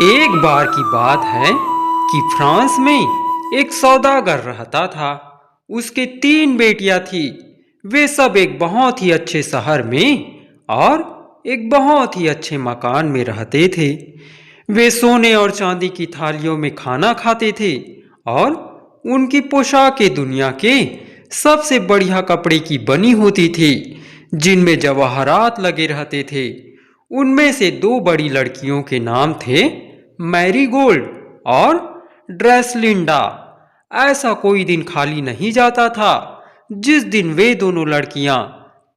एक बार की बात है कि फ्रांस में एक सौदागर रहता था। उसके 3 बेटियां थी। वे सब एक बहुत ही अच्छे शहर में और एक बहुत ही अच्छे मकान में रहते थे। वे सोने और चांदी की थालियों में खाना खाते थे और उनकी पोशाकें दुनिया के सबसे बढ़िया कपड़े की बनी होती थी, जिनमें जवाहरात लगे रहते थे। उनमें से 2 बड़ी लड़कियों के नाम थे मैरीगोल्ड और ड्रेसलिंडा। ऐसा कोई दिन खाली नहीं जाता था जिस दिन वे दोनों लड़कियां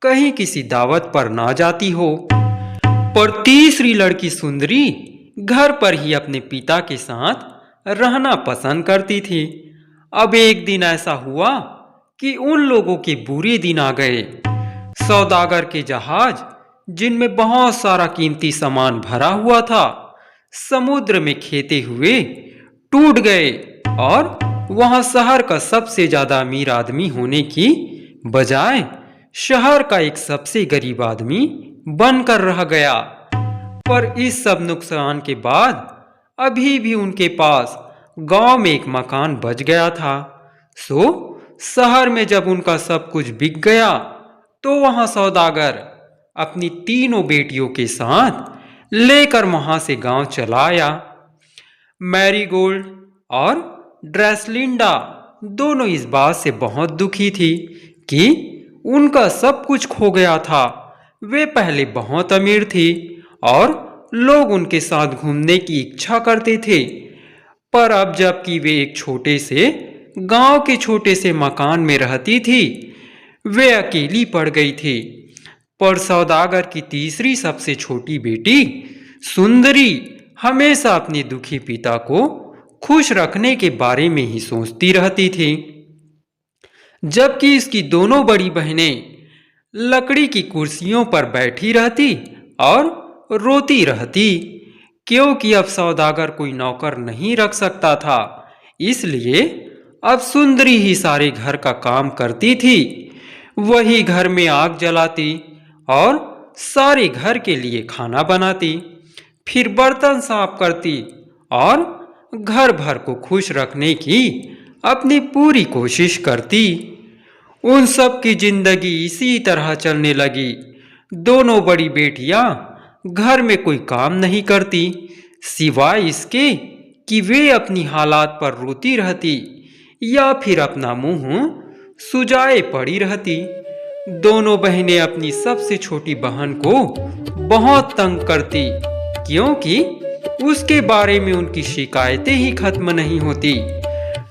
कहीं किसी दावत पर ना जाती हो। पर तीसरी लड़की सुंदरी घर पर ही अपने पिता के साथ रहना पसंद करती थी। अब एक दिन ऐसा हुआ कि उन लोगों के बुरे दिन आ गए। सौदागर के जहाज, जिनमें बहुत सारा कीमती सामान भरा हुआ था, समुद्र में खेते हुए टूट गए और वहां शहर का सबसे ज्यादा अमीर आदमी होने की बजाय शहर का एक सबसे गरीब आदमी बनकर रह गया। पर इस सब नुकसान के बाद अभी भी उनके पास गांव में एक मकान बच गया था। सो शहर में जब उनका सब कुछ बिक गया तो वहां सौदागर अपनी तीनों बेटियों के साथ लेकर वहां से गांव चला आया। मैरीगोल्ड और ड्रेसलिंडा दोनों इस बात से बहुत दुखी थी कि उनका सब कुछ खो गया था। वे पहले बहुत अमीर थी और लोग उनके साथ घूमने की इच्छा करते थे, पर अब जबकि वे एक छोटे से गांव के छोटे से मकान में रहती थी, वे अकेली पड़ गई थी। पर सौदागर की तीसरी सबसे छोटी बेटी सुंदरी हमेशा अपने दुखी पिता को खुश रखने के बारे में ही सोचती रहती थी, जबकि इसकी दोनों बड़ी बहनें लकड़ी की कुर्सियों पर बैठी रहती और रोती रहती, क्योंकि अब सौदागर कोई नौकर नहीं रख सकता था। इसलिए अब सुंदरी ही सारे घर का काम करती थी। वही घर में आग जलाती और सारे घर के लिए खाना बनाती, फिर बर्तन साफ करती और घर भर को खुश रखने की अपनी पूरी कोशिश करती। उन सब की जिंदगी इसी तरह चलने लगी। दोनों बड़ी बेटियां घर में कोई काम नहीं करती, सिवाय इसके कि वे अपनी हालात पर रोती रहती या फिर अपना मुंह सुजाए पड़ी रहती। दोनों बहनें अपनी सबसे छोटी बहन को बहुत तंग करती, क्योंकि उसके बारे में उनकी शिकायतें ही खत्म नहीं होती।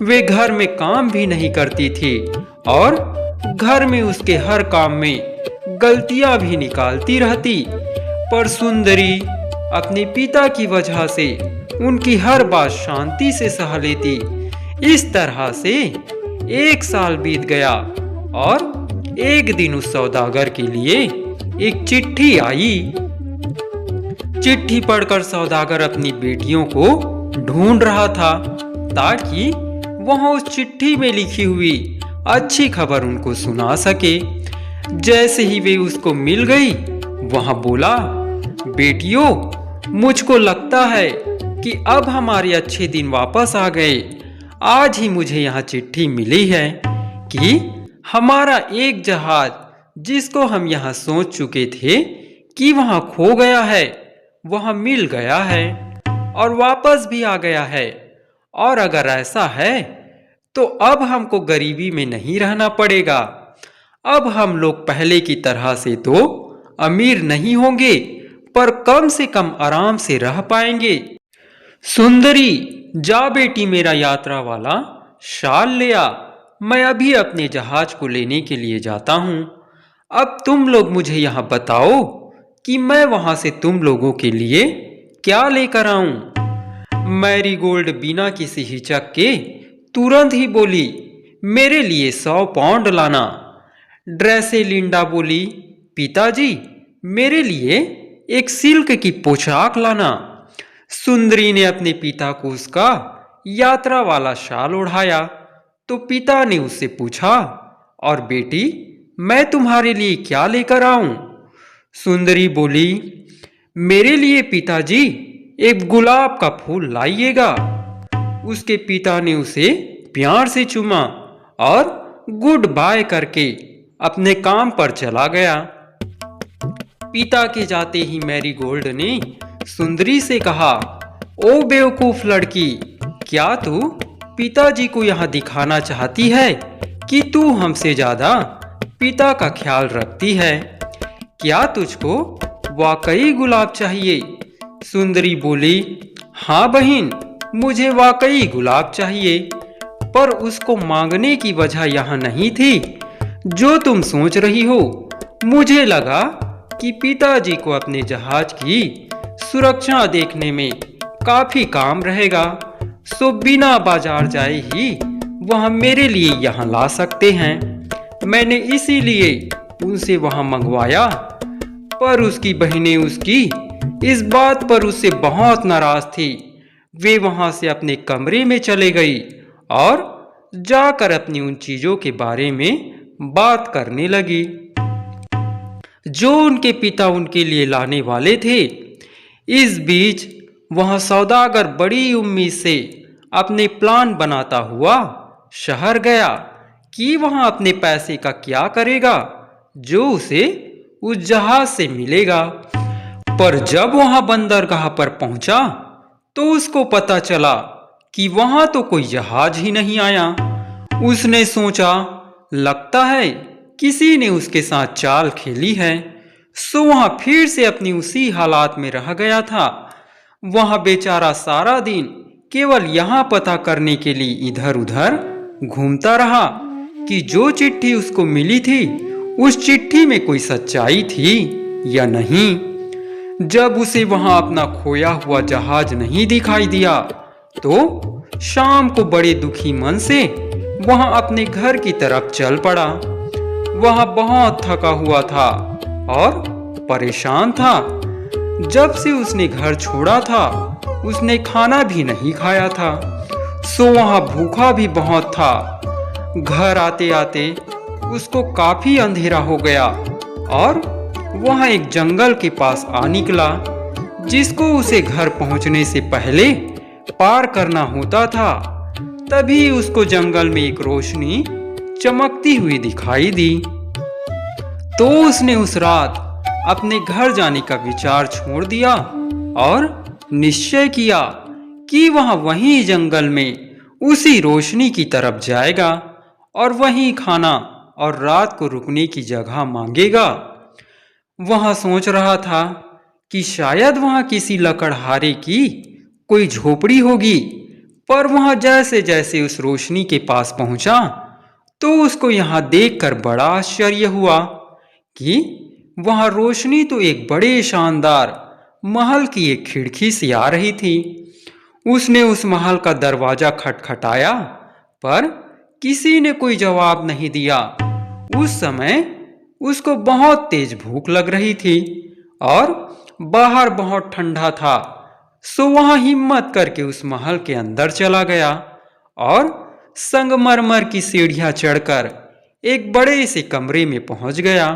वे घर में काम भी नहीं करती थी और घर में उसके हर काम में गलतियां भी निकालती रहती। पर सुंदरी अपने पिता की वजह से उनकी हर बात शांति से सह लेती। इस तरह से 1 साल बीत गया और एक दिन उस सौदागर के लिए एक चिट्ठी आई। चिट्ठी पढ़कर सौदागर अपनी बेटियों को ढूंढ रहा था ताकि वहां उस चिट्ठी में लिखी हुई अच्छी खबर उनको सुना सके। जैसे ही वे उसको मिल गई, वहां बोला, बेटियों, मुझको लगता है कि अब हमारे अच्छे दिन वापस आ गए। आज ही मुझे यहाँ चिट्ठी मिली है कि हमारा एक जहाज, जिसको हम यहाँ सोच चुके थे कि वहां खो गया है, वहां मिल गया है और वापस भी आ गया है। और अगर ऐसा है तो अब हमको गरीबी में नहीं रहना पड़ेगा। अब हम लोग पहले की तरह से तो अमीर नहीं होंगे, पर कम से कम आराम से रह पाएंगे। सुंदरी, जा बेटी, मेरा यात्रा वाला शाल ले आ। मैं अभी अपने जहाज को लेने के लिए जाता हूं। अब तुम लोग मुझे यहां बताओ कि मैं वहां से तुम लोगों के लिए क्या लेकर आऊं। मैरीगोल्ड बिना किसी हिचक के तुरंत ही बोली, मेरे लिए 100 पाउंड लाना। ड्रेसेलिंडा बोली, पिताजी, मेरे लिए एक सिल्क की पोशाक लाना। सुंदरी ने अपने पिता को उसका यात्रा वाला शाल ओढ़ाया तो पिता ने उससे पूछा, और बेटी, मैं तुम्हारे लिए क्या लेकर आऊं। सुंदरी बोली, मेरे लिए पिताजी एक गुलाब का फूल लाइएगा। उसके पिता ने उसे प्यार से चूमा और गुड बाय करके अपने काम पर चला गया। पिता के जाते ही मैरीगोल्ड ने सुंदरी से कहा, ओ बेवकूफ लड़की, क्या तू पिताजी को यहाँ दिखाना चाहती है कि तू हमसे ज्यादा पिता का ख्याल रखती है? क्या तुझको वाकई गुलाब चाहिए? सुंदरी बोली, हाँ बहन, मुझे वाकई गुलाब चाहिए, पर उसको मांगने की वजह यहाँ नहीं थी जो तुम सोच रही हो। मुझे लगा कि पिताजी को अपने जहाज की सुरक्षा देखने में काफी काम रहेगा, सो बिना बाजार जाए ही वह मेरे लिए यहाँ ला सकते हैं। मैंने इसीलिए उनसे वहाँ मंगवाया। पर उसकी बहनें उसकी इस बात पर उससे बहुत नाराज थी। वे वहां से अपने कमरे में चले गई और जाकर अपनी उन चीजों के बारे में बात करने लगी जो उनके पिता उनके लिए लाने वाले थे। इस बीच वह सौदागर बड़ी उम्मीद से अपने प्लान बनाता हुआ शहर गया कि वहां अपने पैसे का क्या करेगा जो उसे उस जहाज से मिलेगा। पर जब वहां बंदरगाह पर पहुंचा तो उसको पता चला कि वहां तो कोई जहाज ही नहीं आया। उसने सोचा, लगता है किसी ने उसके साथ चाल खेली है, सो वहां फिर से अपनी उसी हालात में रह गया था। वहां बेचारा सारा दिन केवल यहां पता करने के लिए इधर उधर घूमता रहा कि जो चिट्ठी उसको मिली थी उस चिट्ठी में कोई सच्चाई थी या नहीं। जब उसे वहां अपना खोया हुआ जहाज नहीं दिखाई दिया तो शाम को बड़े दुखी मन से वहां अपने घर की तरफ चल पड़ा। वह बहुत थका हुआ था और परेशान था। जब से उसने घर छोड़ा था उसने खाना भी नहीं खाया था, सो वहां भूखा भी बहुत था। घर आते आते उसको काफी अंधेरा हो गया और वह एक जंगल के पास आ निकला जिसको उसे घर पहुंचने से पहले पार करना होता था। तभी उसको जंगल में एक रोशनी चमकती हुई दिखाई दी। तो उसने उस रात अपने घर जाने का विचार छोड़ दिया और निश्चय किया कि वह वहीं जंगल में उसी रोशनी की तरफ जाएगा और वहीं खाना और रात को रुकने की जगह मांगेगा। वह सोच रहा था कि शायद वहां किसी लकड़हारे की कोई झोपड़ी होगी, पर वहां जैसे जैसे उस रोशनी के पास पहुंचा तो उसको यहां देखकर बड़ा आश्चर्य हुआ कि वहां रोशनी तो एक बड़े शानदार महल की एक खिड़की से आ रही थी। उसने उस महल का दरवाजा खटखटाया पर किसी ने कोई जवाब नहीं दिया। उस समय उसको बहुत तेज भूख लग रही थी और बाहर बहुत ठंडा था, सो वहां हिम्मत करके उस महल के अंदर चला गया और संगमरमर की सीढ़ियां चढ़कर एक बड़े से कमरे में पहुंच गया।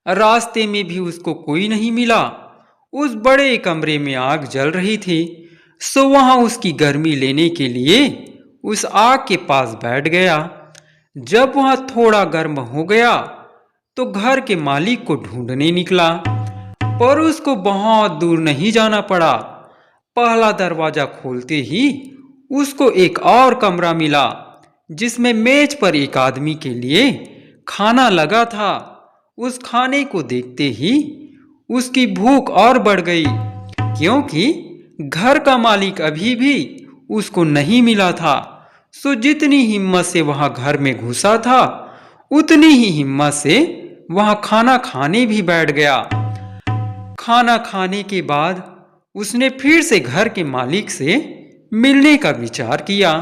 रास्ते में भी उसको कोई नहीं मिला। उस बड़े कमरे में आग जल रही थी, सो वहां उसकी गर्मी लेने के लिए उस आग के पास बैठ गया। जब वह थोड़ा गर्म हो गया तो घर के मालिक को ढूंढने निकला, पर उसको बहुत दूर नहीं जाना पड़ा। पहला दरवाजा खोलते ही उसको एक और कमरा मिला जिसमें मेज पर एक आदमी के लिए खाना लगा था। उस खाने को देखते ही उसकी भूख और बढ़ गई, क्योंकि घर का मालिक अभी भी उसको नहीं मिला था। सो जितनी हिम्मत से वहां घर में घुसा था उतनी ही हिम्मत से वहां खाना खाने भी बैठ गया। खाना खाने के बाद उसने फिर से घर के मालिक से मिलने का विचार किया,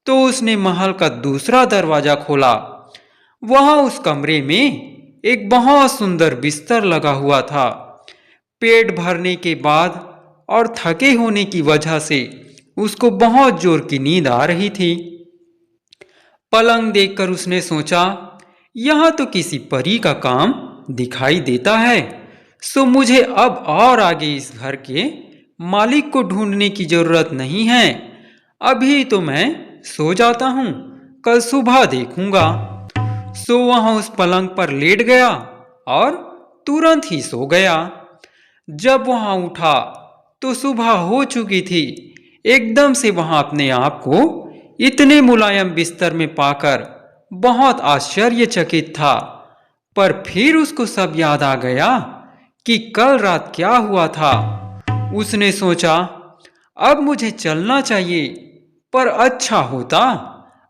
तो उसने महल का दूसरा दरवाजा खोला। वहां उस कमरे में एक बहुत सुंदर बिस्तर लगा हुआ था। पेट भरने के बाद और थके होने की वजह से उसको बहुत जोर की नींद आ रही थी। पलंग देखकर उसने सोचा, यहां तो किसी परी का काम दिखाई देता है, सो मुझे अब और आगे इस घर के मालिक को ढूंढने की जरूरत नहीं है। अभी तो मैं सो जाता हूँ, कल सुबह देखूंगा। सो वहां उस पलंग पर लेट गया और तुरंत ही सो गया। जब वहां उठा तो सुबह हो चुकी थी। एकदम से वहां अपने आप को इतने मुलायम बिस्तर में पाकर बहुत आश्चर्यचकित था। पर फिर उसको सब याद आ गया कि कल रात क्या हुआ था। उसने सोचा, अब मुझे चलना चाहिए, पर अच्छा होता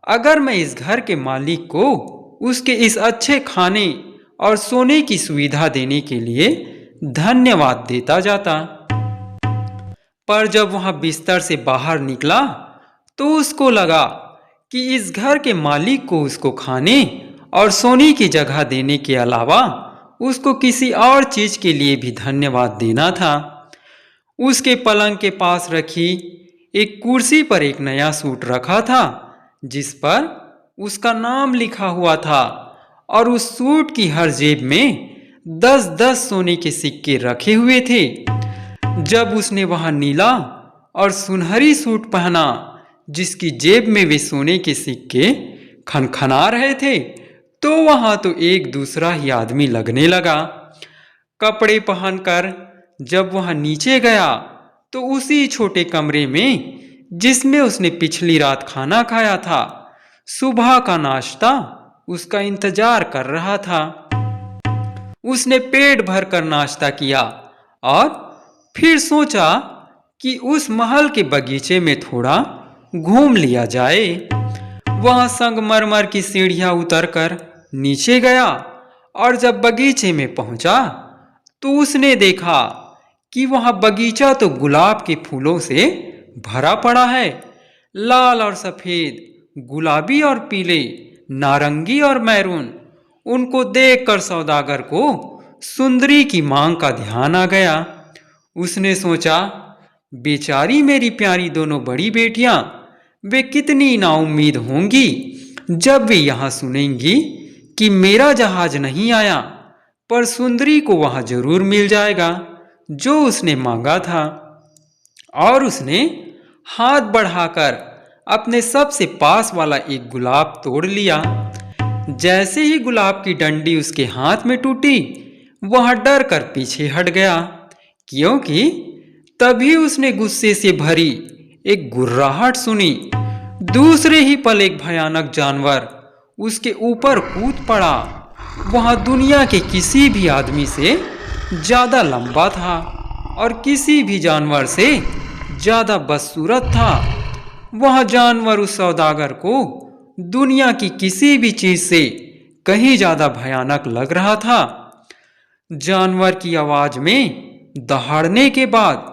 अगर मैं इस घर के मालिक को उसके इस अच्छे खाने और सोने की सुविधा देने के लिए धन्यवाद देता जाता। पर जब वहां बिस्तर से बाहर निकला तो उसको लगा कि इस घर के मालिक को उसको खाने और सोने की जगह देने के अलावा उसको किसी और चीज के लिए भी धन्यवाद देना था। उसके पलंग के पास रखी एक कुर्सी पर एक नया सूट रखा था, जिस पर उसका नाम लिखा हुआ था, और उस सूट की हर जेब में 10-10 सोने के सिक्के रखे हुए थे। जब उसने वहां नीला और सुनहरी सूट पहना, जिसकी जेब में वे सोने के सिक्के खनखना रहे थे, तो वहां तो एक दूसरा ही आदमी लगने लगा। कपड़े पहनकर जब वह नीचे गया तो उसी छोटे कमरे में जिसमें उसने पिछली रात खाना खाया था, सुबह का नाश्ता उसका इंतजार कर रहा था। उसने पेट भरकर नाश्ता किया और फिर सोचा कि उस महल के बगीचे में थोड़ा घूम लिया जाए। वह संगमरमर की सीढ़ियां उतरकर नीचे गया और जब बगीचे में पहुंचा तो उसने देखा कि वहां बगीचा तो गुलाब के फूलों से भरा पड़ा है। लाल और सफेद, गुलाबी और पीले, नारंगी और मैरून। उनको देखकर सौदागर को सुंदरी की मांग का ध्यान आ गया। उसने सोचा, बेचारी मेरी प्यारी दोनों बड़ी बेटियां, वे कितनी नाउम्मीद होंगी जब वे यहां सुनेंगी कि मेरा जहाज नहीं आया, पर सुंदरी को वहां जरूर मिल जाएगा जो उसने मांगा था। और उसने हाथ बढ़ाकर अपने सबसे पास वाला एक गुलाब तोड़ लिया। जैसे ही गुलाब की डंडी उसके हाथ में टूटी, वह डर कर पीछे हट गया, क्योंकि तभी उसने गुस्से से भरी एक गुर्राहट सुनी। दूसरे ही पल एक भयानक जानवर उसके ऊपर कूद पड़ा। वह दुनिया के किसी भी आदमी से ज्यादा लंबा था और किसी भी जानवर से ज्यादा बदसूरत था। वह जानवर उस सौदागर को दुनिया की किसी भी चीज से कहीं ज्यादा भयानक लग रहा था। जानवर की आवाज में दहाड़ने के बाद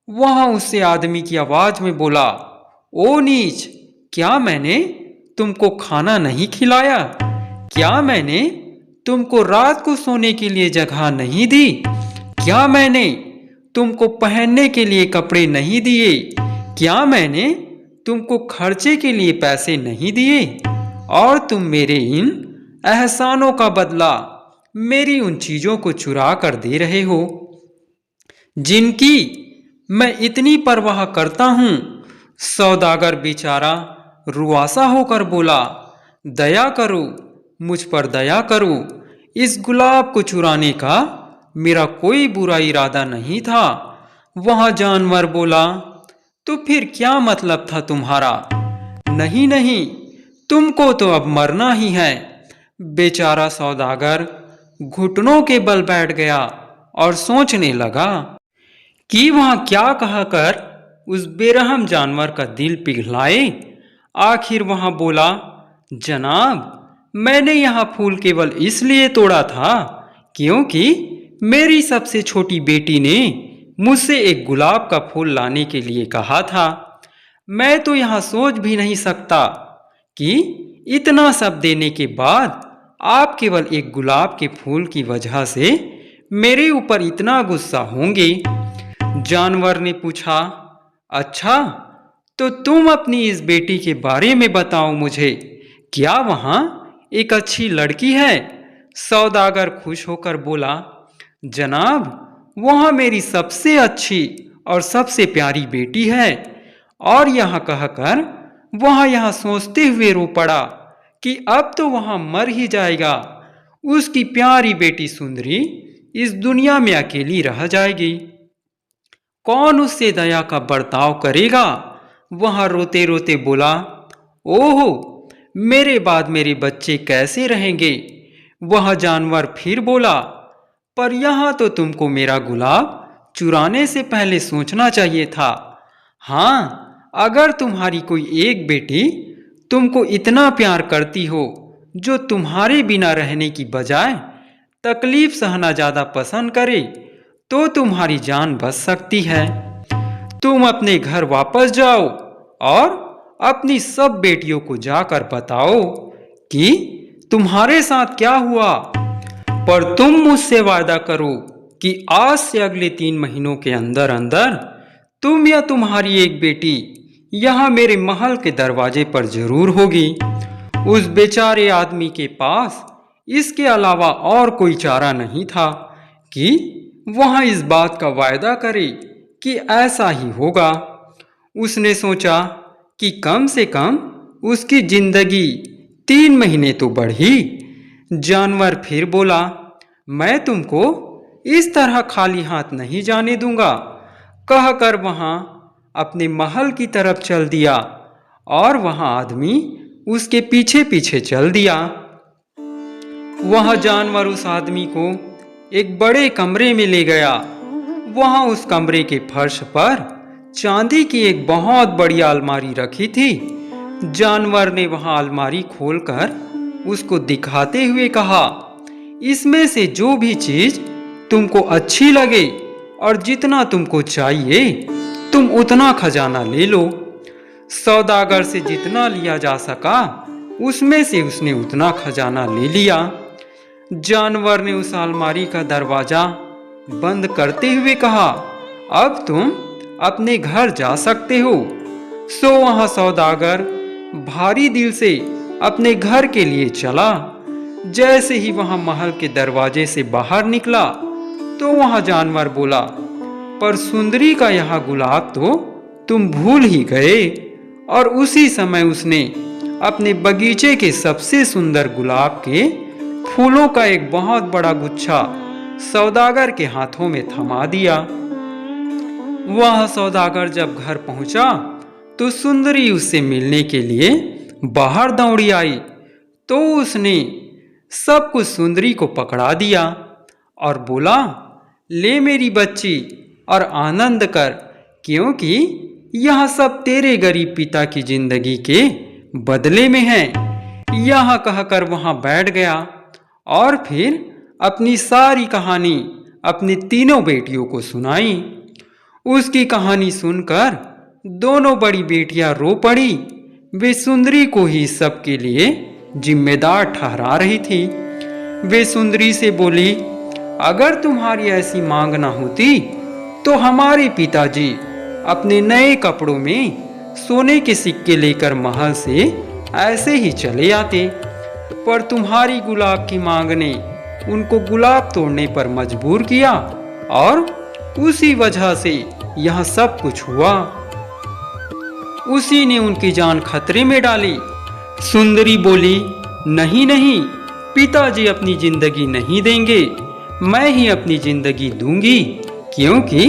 वह उससे आदमी की आवाज में बोला, ओ नीच, क्या मैंने तुमको खाना नहीं खिलाया? क्या मैंने तुमको रात को सोने के लिए जगह नहीं दी? क्या मैंने तुमको पहनने के लिए कपड़े नहीं दिए? क्या मैंने तुमको खर्चे के लिए पैसे नहीं दिए? और तुम मेरे इन एहसानों का बदला मेरी उन चीजों को चुरा कर दे रहे हो जिनकी मैं इतनी परवाह करता हूं। सौदागर बेचारा रुआसा होकर बोला, दया करो, मुझ पर दया करो। इस गुलाब को चुराने का मेरा कोई बुरा इरादा नहीं था। वह जानवर बोला, तो फिर क्या मतलब था तुम्हारा? नहीं नहीं, तुमको तो अब मरना ही है। बेचारा सौदागर घुटनों के बल बैठ गया और सोचने लगा कि वह क्या कहकर उस बेरहम जानवर का दिल पिघलाए। आखिर वहां बोला, जनाब, मैंने यह फूल केवल इसलिए तोड़ा था क्योंकि मेरी सबसे छोटी बेटी ने मुझसे एक गुलाब का फूल लाने के लिए कहा था। मैं तो यहां सोच भी नहीं सकता कि इतना सब देने के बाद आप केवल एक गुलाब के फूल की वजह से मेरे ऊपर इतना गुस्सा होंगे। जानवर ने पूछा, अच्छा, तो तुम अपनी इस बेटी के बारे में बताओ मुझे, क्या वहां एक अच्छी लड़की है? सौदागर खुश होकर बोला, जनाब, वहां मेरी सबसे अच्छी और सबसे प्यारी बेटी है। और यह कहकर वह यहाँ सोचते हुए रो पड़ा कि अब तो वह मर ही जाएगा। उसकी प्यारी बेटी सुंदरी इस दुनिया में अकेली रह जाएगी। कौन उससे दया का बर्ताव करेगा? वह रोते रोते बोला, ओहो, मेरे बाद मेरे बच्चे कैसे रहेंगे? वह जानवर फिर बोला, पर यहां तो तुमको मेरा गुलाब चुराने से पहले सोचना चाहिए था। हाँ, अगर तुम्हारी कोई एक बेटी तुमको इतना प्यार करती हो, जो तुम्हारे बिना रहने की बजाय तकलीफ सहना ज्यादा पसंद करे, तो तुम्हारी जान बच सकती है। तुम अपने घर वापस जाओ और अपनी सब बेटियों को जाकर बताओ कि तुम्हारे साथ क्या हुआ। पर तुम मुझसे वादा करो कि आज से अगले 3 महीनों के अंदर अंदर तुम या तुम्हारी एक बेटी यहाँ मेरे महल के दरवाजे पर जरूर होगी। उस बेचारे आदमी के पास इसके अलावा और कोई चारा नहीं था कि वह इस बात का वायदा करे कि ऐसा ही होगा। उसने सोचा कि कम से कम उसकी जिंदगी 3 महीने तो बढ़ी। जानवर फिर बोला, मैं तुमको इस तरह खाली हाथ नहीं जाने दूंगा। कहकर वहां अपने महल की तरफ चल दिया और वहां आदमी उसके पीछे पीछे चल दिया। वह जानवर उस आदमी को एक बड़े कमरे में ले गया। वहां उस कमरे के फर्श पर चांदी की एक बहुत बड़ी अलमारी रखी थी। जानवर ने वहां अलमारी खोलकर उसको दिखाते हुए कहा, इसमें से जो भी चीज तुमको अच्छी लगे और जितना तुमको चाहिए तुम उतना खजाना ले लो। सौदागर से जितना लिया जा सका उसमें से उसने उतना खजाना ले लिया। जानवर ने उस अलमारी का दरवाजा बंद करते हुए कहा, अब तुम अपने घर जा सकते हो। सो वहां सौदागर भारी दिल से अपने घर के लिए चला। जैसे ही वहां महल के दरवाजे से बाहर निकला तो वहां जानवर बोला, पर सुंदरी का यह गुलाब तो तुम भूल ही गए। और उसी समय उसने अपने बगीचे के सबसे सुंदर गुलाब के फूलों का एक बहुत बड़ा गुच्छा सौदागर के हाथों में थमा दिया। वह सौदागर जब घर पहुंचा तो सुंदरी उससे मिलने के लिए बाहर दौड़ी आई। तो उसने सब कुछ सुंदरी को पकड़ा दिया और बोला, ले मेरी बच्ची और आनंद कर, क्योंकि यह सब तेरे गरीब पिता की जिंदगी के बदले में है। यह कहकर वहां बैठ गया और फिर अपनी सारी कहानी अपनी तीनों बेटियों को सुनाई। उसकी कहानी सुनकर दोनों बड़ी बेटियां रो पड़ी। वे सुंदरी को ही सब के लिए जिम्मेदार ठहरा रही थी। वे सुंदरी से बोली, अगर तुम्हारी ऐसी मांग ना होती तो हमारे पिताजी अपने नए कपड़ों में सोने के सिक्के लेकर महल से ऐसे ही चले आते, पर तुम्हारी गुलाब की मांग ने उनको गुलाब तोड़ने पर मजबूर किया और उसी वजह से यह सब कुछ हुआ। उसी ने उनकी जान खतरे में डाली। सुंदरी बोली, नहीं नहीं, पिताजी अपनी जिंदगी नहीं देंगे, मैं ही अपनी जिंदगी दूंगी, क्योंकि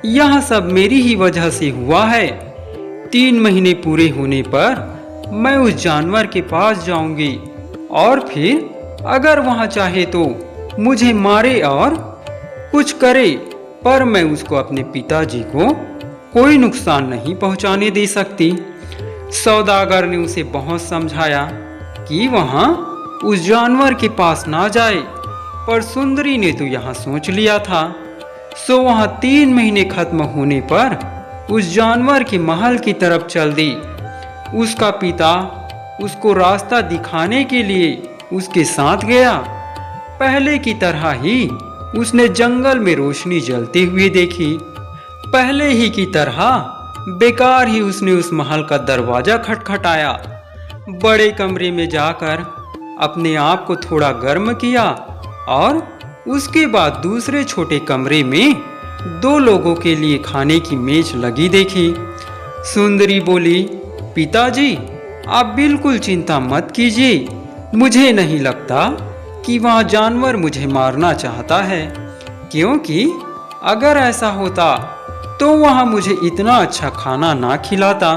यह सब मेरी ही वजह से हुआ है। 3 महीने पूरे होने पर मैं उस जानवर के पास जाऊंगी और फिर अगर वहां चाहे तो मुझे मारे और कुछ करे, पर मैं उसको अपने पिताजी को कोई नुकसान नहीं पहुंचाने दे सकती। सौदागर ने उसे बहुत समझाया कि वहां उस जानवर के पास ना जाए, पर सुंदरी ने तो यहाँ सोच लिया था। सो वहां 3 महीने खत्म होने पर उस जानवर के महल की तरफ चल दी। उसका पिता उसको रास्ता दिखाने के लिए उसके साथ गया। पहले की तरह ही उसने जंगल में रोशनी जलते हुए देखी। पहले ही की तरह बेकार ही उसने उस महल का दरवाजा खटखटाया। बड़े कमरे में जाकर अपने आप को थोड़ा गर्म किया और उसके बाद दूसरे छोटे कमरे में दो लोगों के लिए खाने की मेज लगी देखी। सुंदरी बोली, पिताजी, आप बिल्कुल चिंता मत कीजिए। मुझे नहीं लगता कि वहाँ जानवर मुझे मारना चाहता है, क्योंकि अगर ऐसा होता तो वहाँ मुझे इतना अच्छा खाना ना खिलाता।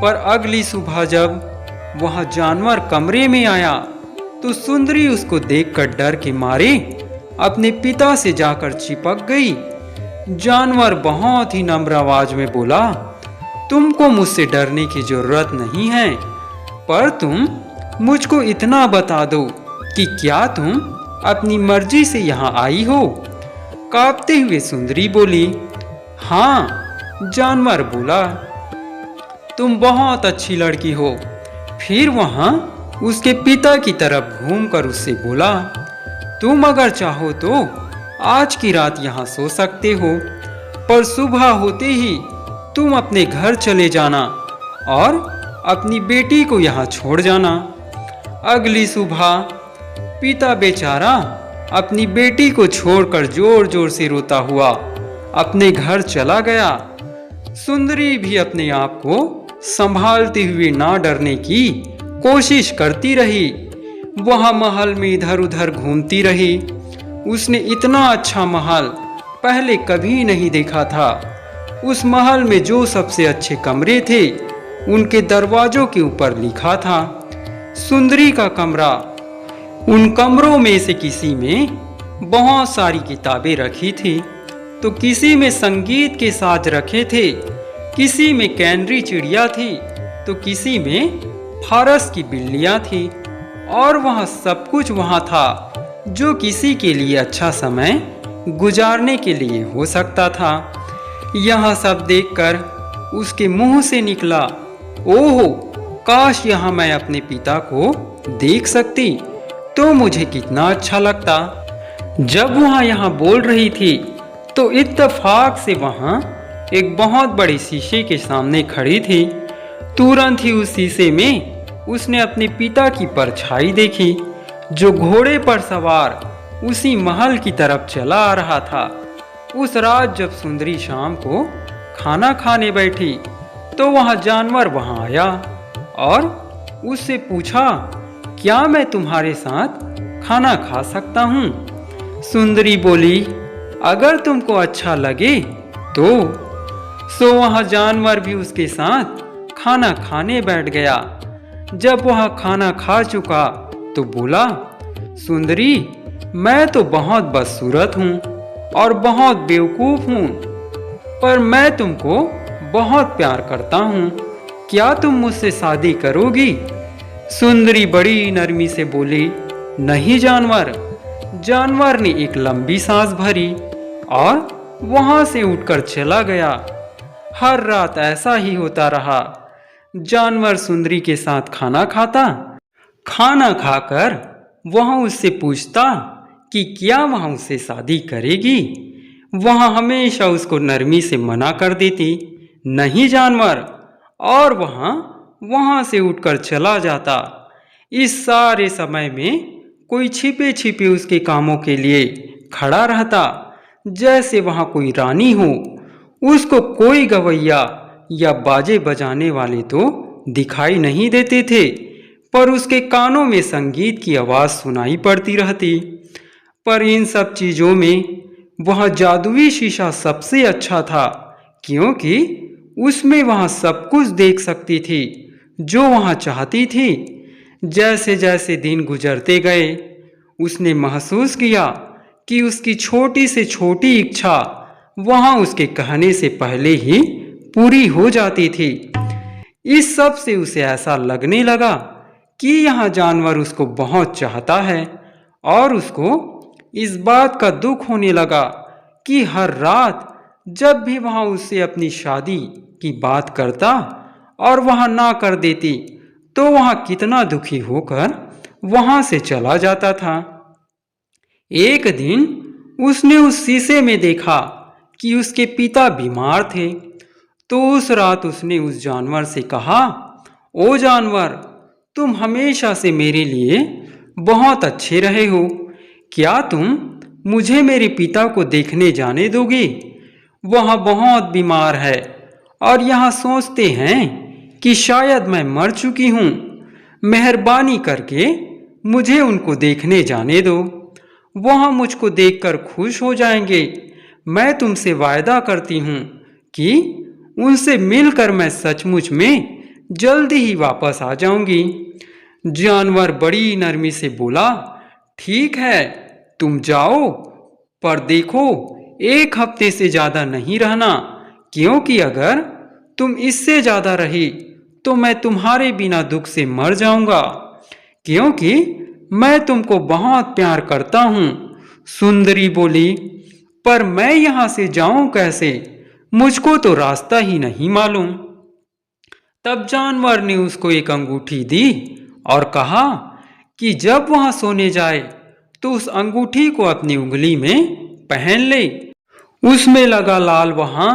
पर अगली सुबह जब वहाँ जानवर कमरे में आया तो सुंदरी उसको देखकर डर के मारे अपने पिता से जाकर चिपक गई। जानवर बहुत ही नम्र आवाज में बोला, तुमको मुझसे डरने की जरूरत नहीं है, पर तुम मुझको इतना बता दो कि क्या तुम अपनी मर्जी से यहाँ आई हो? कांपते हुए सुंदरी बोली, हाँ। जानवर बोला, तुम बहुत अच्छी लड़की हो। फिर वहाँ उसके पिता की तरफ घूमकर उससे बोला, तुम अगर चाहो तो आज की रात यहाँ सो सकते हो, पर सुबह होते ही तुम अपने घर चले जाना और अपनी बेटी को यहाँ छोड़ जाना। अगली सुबह पिता बेचारा अपनी बेटी को छोड़कर जोर जोर से रोता हुआ अपने घर चला गया। सुंदरी भी अपने आप को संभालते हुए ना डरने की कोशिश करती रही। वह महल में इधर उधर घूमती रही। उसने इतना अच्छा महल पहले कभी नहीं देखा था। उस महल में जो सबसे अच्छे कमरे थे, उनके दरवाजों के ऊपर लिखा था सुंदरी का कमरा। उन कमरों में से किसी में बहुत सारी किताबें रखी थी, तो किसी में संगीत के साज रखे थे, किसी में कैनरी चिड़िया थी, तो किसी में फारस की बिल्लियां थी। और वह सब कुछ वहां था जो किसी के लिए अच्छा समय गुजारने के लिए हो सकता था। यह सब देखकर उसके मुंह से निकला, ओह, काश यहाँ मैं अपने पिता को देख सकती तो मुझे कितना अच्छा लगता। जब वह यहाँ बोल रही थी तो इत्तेफाक से वहाँ एक बहुत बड़े शीशे के सामने खड़ी थी। तुरंत ही उस शीशे में उसने अपने पिता की परछाई देखी, जो घोड़े पर सवार उसी महल की तरफ चला आ रहा था। उस रात जब सुंदरी शाम को खाना खाने बैठी तो वह जानवर वहां आया और उससे पूछा, क्या मैं तुम्हारे साथ खाना खा सकता हूँ? सुंदरी बोली, अगर तुमको अच्छा लगे तो। सो वह जानवर भी उसके साथ खाना खाने बैठ गया। जब वह खाना खा चुका तो बोला, सुंदरी, मैं तो बहुत बदसूरत हूँ और बहुत बेवकूफ हूँ, पर मैं तुमको बहुत प्यार करता हूँ। क्या तुम मुझसे शादी करोगी? सुंदरी बड़ी नरमी से बोली, नहीं जानवर। जानवर ने एक लंबी सांस भरी और वहां से उठकर चला गया। हर रात ऐसा ही होता रहा। जानवर सुंदरी के साथ खाना खाता। खाना खाकर वह उससे पूछता कि क्या वह उससे शादी करेगी। वह हमेशा उसको नरमी से मना कर देती, नहीं जानवर, और वहां से उठकर चला जाता। इस सारे समय में कोई छिपे छिपे उसके कामों के लिए खड़ा रहता, जैसे वहां कोई रानी हो। उसको कोई गवैया या बाजे बजाने वाले तो दिखाई नहीं देते थे, पर उसके कानों में संगीत की आवाज सुनाई पड़ती रहती। पर इन सब चीजों में वह जादुई शीशा सबसे अच्छा था, क्योंकि उसमें वह सब कुछ देख सकती थी जो वह चाहती थी। जैसे जैसे दिन गुजरते गए, उसने महसूस किया कि उसकी छोटी से छोटी इच्छा वहां उसके कहने से पहले ही पूरी हो जाती थी। इस सब से उसे ऐसा लगने लगा कि यह जानवर उसको बहुत चाहता है, और उसको इस बात का दुख होने लगा कि हर रात जब भी वह उससे अपनी शादी की बात करता और वह ना कर देती, तो वह कितना दुखी होकर वहां से चला जाता था। एक दिन उसने उस शीशे में देखा कि उसके पिता बीमार थे, तो उस रात उसने उस जानवर से कहा, ओ जानवर, तुम हमेशा से मेरे लिए बहुत अच्छे रहे हो, क्या तुम मुझे मेरे पिता को देखने जाने दोगे? वहाँ बहुत बीमार है और यहाँ सोचते हैं कि शायद मैं मर चुकी हूँ। मेहरबानी करके मुझे उनको देखने जाने दो। वहाँ मुझको देखकर खुश हो जाएंगे। मैं तुमसे वायदा करती हूँ कि उनसे मिलकर मैं सचमुच में जल्दी ही वापस आ जाऊंगी। जानवर बड़ी नरमी से बोला, ठीक है, तुम जाओ, पर देखो 1 हफ्ते से ज्यादा नहीं रहना, क्योंकि अगर तुम इससे ज्यादा रही तो मैं तुम्हारे बिना दुख से मर जाऊंगा, क्योंकि मैं तुमको बहुत प्यार करता हूं। सुंदरी बोली, पर मैं यहां से जाऊं कैसे? मुझको तो रास्ता ही नहीं मालूम। तब जानवर ने उसको एक अंगूठी दी और कहा कि जब वहां सोने जाए तो उस अंगूठी को अपनी उंगली में पहन ले। उसमें लगा लाल वहां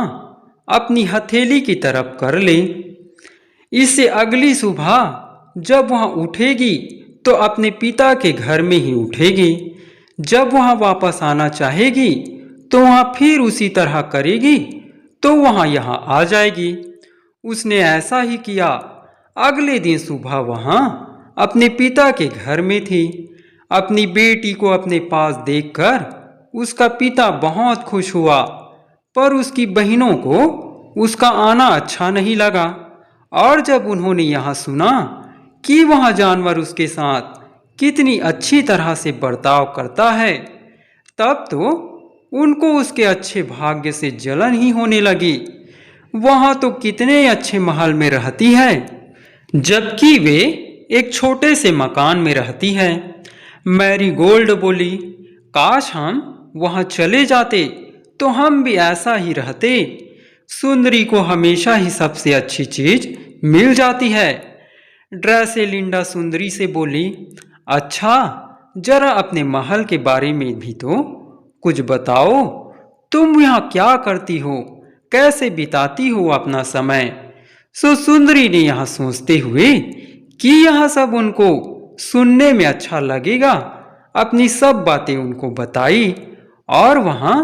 अपनी हथेली की तरफ कर ले। इससे अगली सुबह जब वहां उठेगी तो अपने पिता के घर में ही उठेगी। जब वहां वापस आना चाहेगी तो वहां फिर उसी तरह करेगी तो वहां यहां आ जाएगी। उसने ऐसा ही किया। अगले दिन सुबह वहां अपने पिता के घर में थी। अपनी बेटी को अपने पास देखकर उसका पिता बहुत खुश हुआ, पर उसकी बहनों को उसका आना अच्छा नहीं लगा। और जब उन्होंने यहाँ सुना कि वहाँ जानवर उसके साथ कितनी अच्छी तरह से बर्ताव करता है, तब तो उनको उसके अच्छे भाग्य से जलन ही होने लगी। वहाँ तो कितने अच्छे महल में रहती है, जबकि वे एक छोटे से मकान में रहती है। मैरीगोल्ड बोली, काश हम वहाँ चले जाते तो हम भी ऐसा ही रहते। सुंदरी को हमेशा ही सबसे अच्छी चीज मिल जाती है। ड्रेसेलिंडा सुंदरी से बोली, अच्छा, जरा अपने महल के बारे में भी तो कुछ बताओ। तुम यहाँ क्या करती हो? कैसे बिताती हो अपना समय? सो सुंदरी ने यहाँ सोचते हुए कि यह सब उनको सुनने में अच्छा लगेगा, अपनी सब बातें उनको बताई। और वहां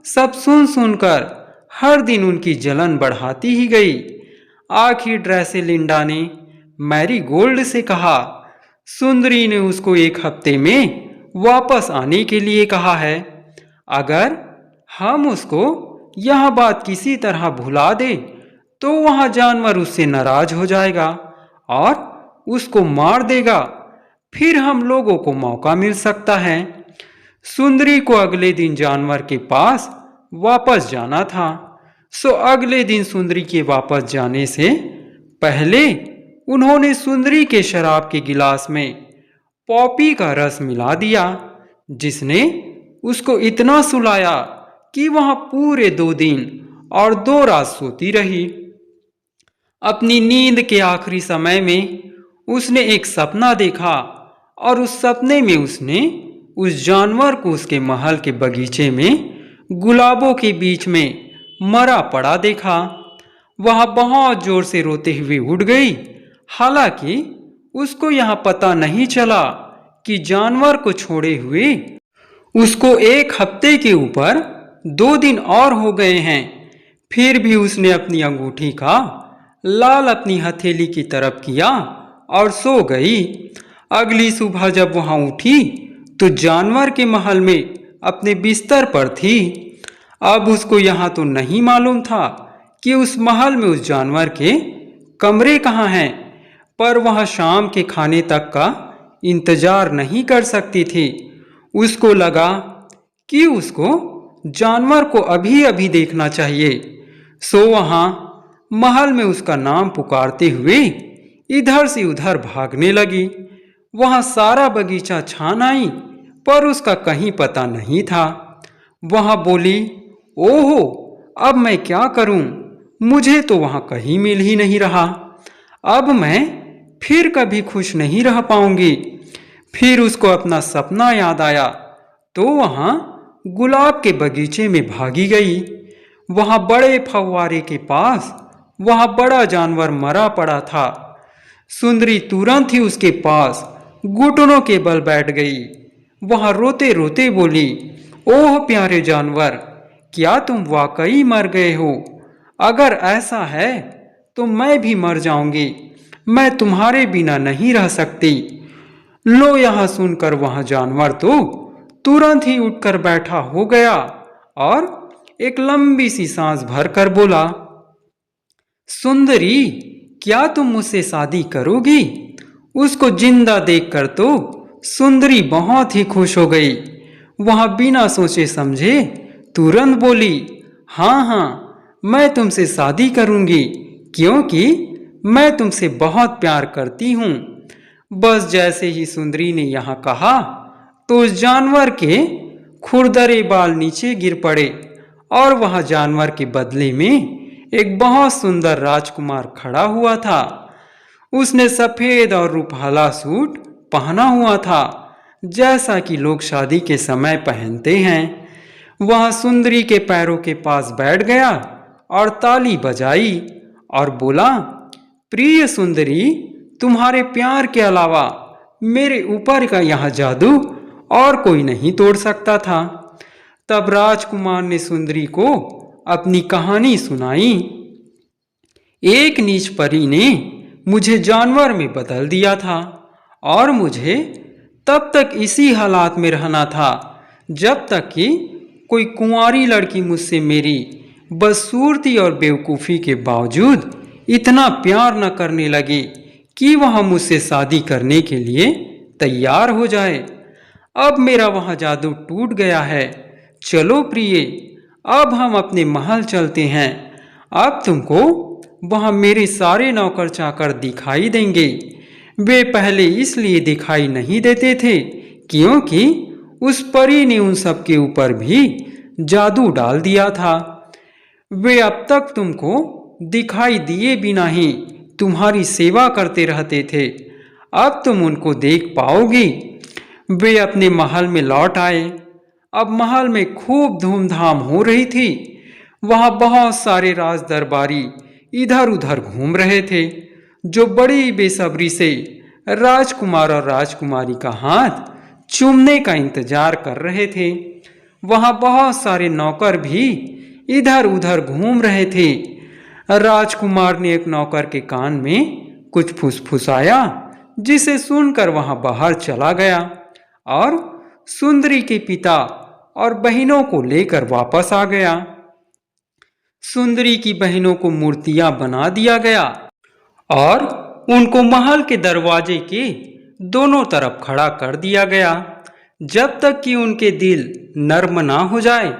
सब सुन सुनकर हर दिन उनकी जलन बढ़ाती ही गई। आखिर ड्रेसेलिंडा ने मैरीगोल्ड से कहा, सुंदरी ने उसको 1 हफ्ते में वापस आने के लिए कहा है। अगर हम उसको यह बात किसी तरह भुला दे तो वहां जानवर उससे नाराज हो जाएगा और उसको मार देगा। फिर हम लोगों को मौका मिल सकता है। सुंदरी को अगले दिन जानवर के पास वापस जाना था। सो अगले दिन सुंदरी के वापस जाने से पहले उन्होंने सुंदरी के शराब के गिलास में पॉपी का रस मिला दिया, जिसने उसको इतना सुलाया कि वहां पूरे 2 दिन और 2 रात सोती रही। अपनी नींद के आखिरी समय में उसने एक सपना देखा और उस सपने में उसने उस जानवर को उसके महल के बगीचे में गुलाबों के बीच में मरा पड़ा देखा। वह बहुत जोर से रोते हुए उठ गई। हालांकि उसको यहाँ पता नहीं चला कि जानवर को छोड़े हुए उसको 1 हफ्ते के ऊपर 2 दिन और हो गए हैं। फिर भी उसने अपनी अंगूठी का लाल अपनी हथेली की तरफ किया और सो गई। अगली सुबह जब वहां उठी तो जानवर के महल में अपने बिस्तर पर थी। अब उसको यहाँ तो नहीं मालूम था कि उस महल में उस जानवर के कमरे कहाँ हैं, पर वह शाम के खाने तक का इंतजार नहीं कर सकती थी। उसको लगा कि उसको जानवर को अभी अभी देखना चाहिए। सो वहां महल में उसका नाम पुकारते हुए इधर से उधर भागने लगी। वहां सारा बगीचा छान आई, पर उसका कहीं पता नहीं था। वहां बोली, ओहो, अब मैं क्या करूं? मुझे तो वहां कहीं मिल ही नहीं रहा। अब मैं फिर कभी खुश नहीं रह पाऊंगी। फिर उसको अपना सपना याद आया तो वहां गुलाब के बगीचे में भागी गई। वहां बड़े फव्वारे के पास वहां बड़ा जानवर मरा पड़ा था। सुंदरी तुरंत ही उसके पास घुटनों के बल बैठ गई। वहां रोते रोते बोली, ओह प्यारे जानवर, क्या तुम वाकई मर गए हो? अगर ऐसा है तो मैं भी मर जाऊंगी। मैं तुम्हारे बिना नहीं रह सकती। लो, यह सुनकर वह जानवर तो तुरंत ही उठकर बैठा हो गया और एक लंबी सी सांस भरकर बोला, सुंदरी, क्या तुम मुझसे शादी करोगी? उसको जिंदा देखकर तो सुंदरी बहुत ही खुश हो गई। वह बिना सोचे समझे तुरंत बोली, हाँ हाँ, मैं तुमसे शादी करूंगी, क्योंकि मैं तुमसे बहुत प्यार करती हूँ। बस जैसे ही सुंदरी ने यहाँ कहा तो उस जानवर के खुरदरे बाल नीचे गिर पड़े और वह जानवर के बदले में एक बहुत सुंदर राजकुमार खड़ा हुआ था। उसने सफेद और रूपहला सूट पहना हुआ था, जैसा कि लोग शादी के समय पहनते हैं। वह सुंदरी के पैरों के पास बैठ गया और ताली बजाई और बोला, प्रिय सुंदरी, तुम्हारे प्यार के अलावा मेरे ऊपर का यह जादू और कोई नहीं तोड़ सकता था। तब राजकुमार ने सुंदरी को अपनी कहानी सुनाई। एक नीच परी ने मुझे जानवर में बदल दिया था और मुझे तब तक इसी हालात में रहना था जब तक कि कोई कुंवारी लड़की मुझसे मेरी बदसूरती और बेवकूफ़ी के बावजूद इतना प्यार न करने लगी कि वह मुझसे शादी करने के लिए तैयार हो जाए। अब मेरा वह जादू टूट गया है। चलो प्रिय, अब हम अपने महल चलते हैं। अब तुमको वहाँ मेरे सारे नौकर चाकर दिखाई देंगे। वे पहले इसलिए दिखाई नहीं देते थे क्योंकि उस परी ने उन सब के ऊपर भी जादू डाल दिया था। वे अब तक तुमको दिखाई दिए बिना ही तुम्हारी सेवा करते रहते थे। अब तुम उनको देख पाओगी। वे अपने महल में लौट आए। अब महल में खूब धूमधाम हो रही थी। वहाँ बहुत सारे राज दरबारी इधर उधर घूम रहे थे, जो बड़ी बेसब्री से राजकुमार और राजकुमारी का हाथ चूमने का इंतजार कर रहे थे। वहाँ बहुत सारे नौकर भी इधर उधर घूम रहे थे। राजकुमार ने एक नौकर के कान में कुछ फुसफुसाया, जिसे सुनकर वहाँ बाहर चला गया और सुंदरी के पिता और बहनों को लेकर वापस आ गया। सुंदरी की बहनों को मूर्तियां बना दिया गया और उनको महल के दरवाजे के दोनों तरफ खड़ा कर दिया गया, जब तक कि उनके दिल नर्म ना हो जाए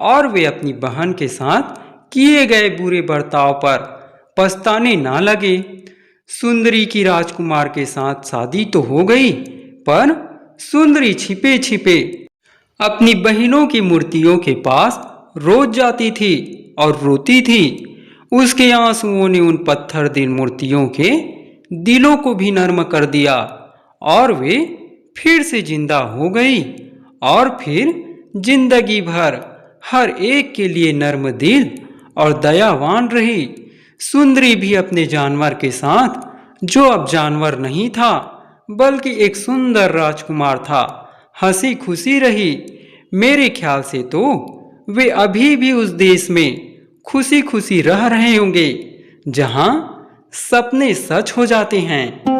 और वे अपनी बहन के साथ किए गए बुरे बर्ताव पर पछताने ना लगे। सुंदरी की राजकुमार के साथ शादी तो हो गई, पर सुंदरी छिपे छिपे अपनी बहनों की मूर्तियों के पास रोज जाती थी और रोती थी। उसके आंसुओं ने उन पत्थर दिल मूर्तियों के दिलों को भी नर्म कर दिया और वे फिर से जिंदा हो गई और फिर जिंदगी भर हर एक के लिए नर्म दिल और दयावान रही। सुंदरी भी अपने जानवर के साथ, जो अब जानवर नहीं था बल्कि एक सुंदर राजकुमार था, हंसी खुशी रही। मेरे ख्याल से तो वे अभी भी उस देश में खुशी खुशी रह रहे होंगे जहां सपने सच हो जाते हैं।